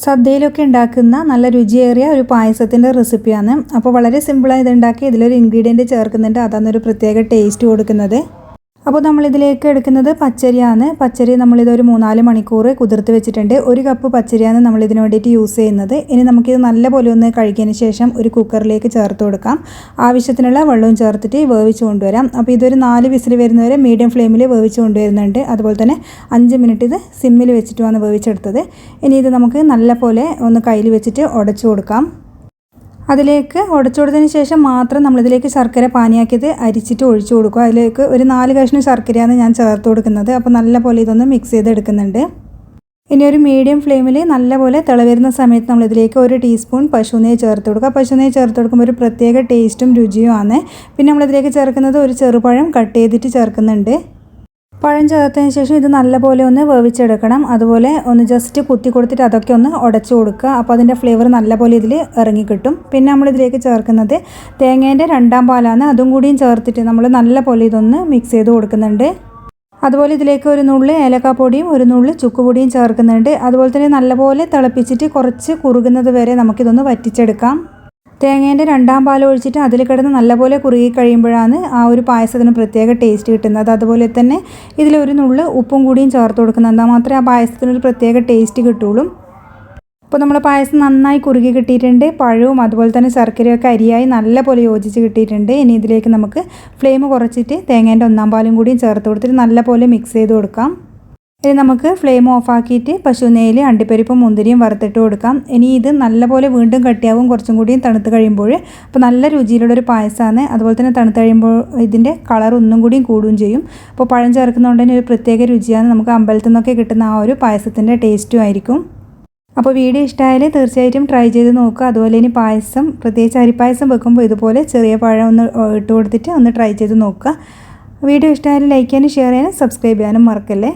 സദ്യയിലൊക്കെ ഉണ്ടാക്കുന്ന നല്ല രുചിയേറിയ ഒരു പായസത്തിൻ്റെ റെസിപ്പിയാണ്. അപ്പോൾ വളരെ സിമ്പിളായി ഇത് ഉണ്ടാക്കി ഇതിലൊരു ഇൻഗ്രീഡിയൻറ്റ് ചേർക്കുന്നുണ്ട്. അതാണ് ഒരു പ്രത്യേക ടേസ്റ്റ് കൊടുക്കുന്നത്. അപ്പോൾ നമ്മളിതിലേക്ക് എടുക്കുന്നത് പച്ചരിയാണ്. പച്ചരി നമ്മളിതൊരു 3-4 മണിക്കൂർ കുതിർത്ത് വെച്ചിട്ടുണ്ട്. 1 കപ്പ് പച്ചരിയാണ് നമ്മളിതിന് വേണ്ടിയിട്ട് യൂസ് ചെയ്യുന്നത്. ഇനി നമുക്കിത് നല്ലപോലെ ഒന്ന് കഴുകിയതിന് ശേഷം ഒരു കുക്കറിലേക്ക് ചേർത്ത് കൊടുക്കാം. ആവശ്യത്തിനുള്ള വെള്ളവും ചേർത്തിട്ട് വേവിച്ച് കൊണ്ടുവരാം. അപ്പോൾ ഇതൊരു 4 വിസിൽ വരുന്നവരെ മീഡിയം ഫ്ലെയിമിൽ വേവിച്ച് കൊണ്ടുവരുന്നുണ്ട്. അതുപോലെ തന്നെ 5 മിനിറ്റ് ഇത് സിമ്മിൽ വെച്ചിട്ടുമാണ് വേവിച്ചെടുത്തത്. ഇനി ഇത് നമുക്ക് നല്ലപോലെ ഒന്ന് കയ്യിൽ വെച്ചിട്ട് ഉടച്ചു കൊടുക്കാം. അതിലേക്ക് ഉടച്ചു കൊടുത്തതിന് ശേഷം മാത്രം നമ്മളിതിലേക്ക് ശർക്കര പാനിയാക്കിയത് അരിച്ചിട്ട് ഒഴിച്ചു കൊടുക്കുക. അതിലേക്ക് ഒരു 4 കഷ്ണം ശർക്കരയാണ് ഞാൻ ചേർത്ത് കൊടുക്കുന്നത്. അപ്പോൾ നല്ലപോലെ ഇതൊന്ന് മിക്സ് ചെയ്തെടുക്കുന്നുണ്ട്. ഇനി ഒരു മീഡിയം ഫ്ലെയിമിൽ നല്ലപോലെ തിളവരുന്ന സമയത്ത് നമ്മളിതിലേക്ക് 1 ടീസ്പൂൺ പശുനെയ്യ് ചേർത്ത് കൊടുക്കുക. പശുനെയ്യ് ചേർത്ത് കൊടുക്കുമ്പോൾ ഒരു പ്രത്യേക ടേസ്റ്റും രുചിയുമാണ്. പിന്നെ നമ്മളിതിലേക്ക് ചേർക്കുന്നത് ഒരു ചെറുപഴം കട്ട് ചെയ്തിട്ട് ചേർക്കുന്നുണ്ട്. പഴം ചേർത്തതിന് ശേഷം ഇത് നല്ലപോലെ ഒന്ന് വേവിച്ചെടുക്കണം. അതുപോലെ ഒന്ന് ജസ്റ്റ് കുത്തി കൊടുത്തിട്ട് അതൊക്കെ ഒന്ന് ഉടച്ചു കൊടുക്കുക. അപ്പോൾ അതിൻ്റെ ഫ്ലേവർ നല്ലപോലെ ഇതിൽ ഇറങ്ങിക്കിട്ടും. പിന്നെ നമ്മളിതിലേക്ക് ചേർക്കുന്നത് തേങ്ങേൻ്റെ 2ാം പാലാണ്. അതും കൂടിയും ചേർത്തിട്ട് നമ്മൾ നല്ലപോലെ ഇതൊന്ന് മിക്സ് ചെയ്ത് കൊടുക്കുന്നുണ്ട്. അതുപോലെ ഇതിലേക്ക് ഒരു നുള്ളി ഏലക്കാപ്പൊടിയും ഒരു നുള്ളി ചുക്കുപൊടിയും ചേർക്കുന്നുണ്ട്. അതുപോലെ തന്നെ നല്ലപോലെ തിളപ്പിച്ചിട്ട് കുറച്ച് കുറുകുന്നത് വരെ നമുക്കിതൊന്ന് വറ്റിച്ചെടുക്കാം. തേങ്ങേൻ്റെ 2ാം പാൽ ഒഴിച്ചിട്ട് അതിൽ കിടന്ന് നല്ലപോലെ കുറുകി കഴിയുമ്പോഴാണ് ആ ഒരു പായസത്തിന് പ്രത്യേക ടേസ്റ്റ് കിട്ടുന്നത്. അതുപോലെ തന്നെ ഇതിലൊരു നുള്ളി ഉപ്പും കൂടിയും ചേർത്ത് കൊടുക്കുന്നത്. എന്നാൽ മാത്രമേ ആ പായസത്തിനൊരു പ്രത്യേക ടേസ്റ്റ് കിട്ടുള്ളൂ. അപ്പോൾ നമ്മുടെ പായസം നന്നായി കുറുകി കിട്ടിയിട്ടുണ്ട്. പഴവും അതുപോലെ തന്നെ ശർക്കരയൊക്കെ അരിയായി നല്ലപോലെ യോജിച്ച് കിട്ടിയിട്ടുണ്ട്. ഇനി ഇതിലേക്ക് നമുക്ക് ഫ്ലെയിം കുറച്ചിട്ട് തേങ്ങേൻ്റെ 1ാം പാലും കൂടിയും ചേർത്ത് കൊടുത്തിട്ട് നല്ലപോലെ മിക്സ് ചെയ്ത് കൊടുക്കാം. ഇനി നമുക്ക് ഫ്ലെയിം ഓഫാക്കിയിട്ട് പശുനെയ്യിൽ അണ്ടിപ്പരിപ്പും മുന്തിരിയും വറുത്തിട്ട് കൊടുക്കാം. ഇനി ഇത് നല്ലപോലെ വീണ്ടും കട്ടിയാവും കുറച്ചും കൂടിയും തണുത്ത് കഴിയുമ്പോൾ. അപ്പോൾ നല്ല രുചിയിലുള്ളൊരു പായസമാണ്. അതുപോലെ തന്നെ തണുത്ത് കഴിയുമ്പോൾ ഇതിൻ്റെ കളർ ഒന്നും കൂടിയും കൂടുകയും ചെയ്യും. അപ്പോൾ പഴം ചേർക്കുന്നതുകൊണ്ട് തന്നെ ഒരു പ്രത്യേക രുചിയാണ്. നമുക്ക് അമ്പലത്തിൽ നിന്നൊക്കെ കിട്ടുന്ന ആ ഒരു പായസത്തിൻ്റെ ടേസ്റ്റും ആയിരിക്കും. അപ്പോൾ വീഡിയോ ഇഷ്ടമായാൽ തീർച്ചയായിട്ടും ട്രൈ ചെയ്ത് നോക്കുക. അതുപോലെ ഇനി പായസം പ്രത്യേകിച്ച് അരിപ്പായസം വെക്കുമ്പോൾ ഇതുപോലെ ചെറിയ പഴം ഒന്ന് ഇട്ട് കൊടുത്തിട്ട് ഒന്ന് ട്രൈ ചെയ്ത് നോക്കുക. വീഡിയോ ഇഷ്ടമായാലും ലൈക്ക് ചെയ്യാനും ഷെയർ ചെയ്യാനും സബ്സ്ക്രൈബ് ചെയ്യാനും മറക്കല്ലേ.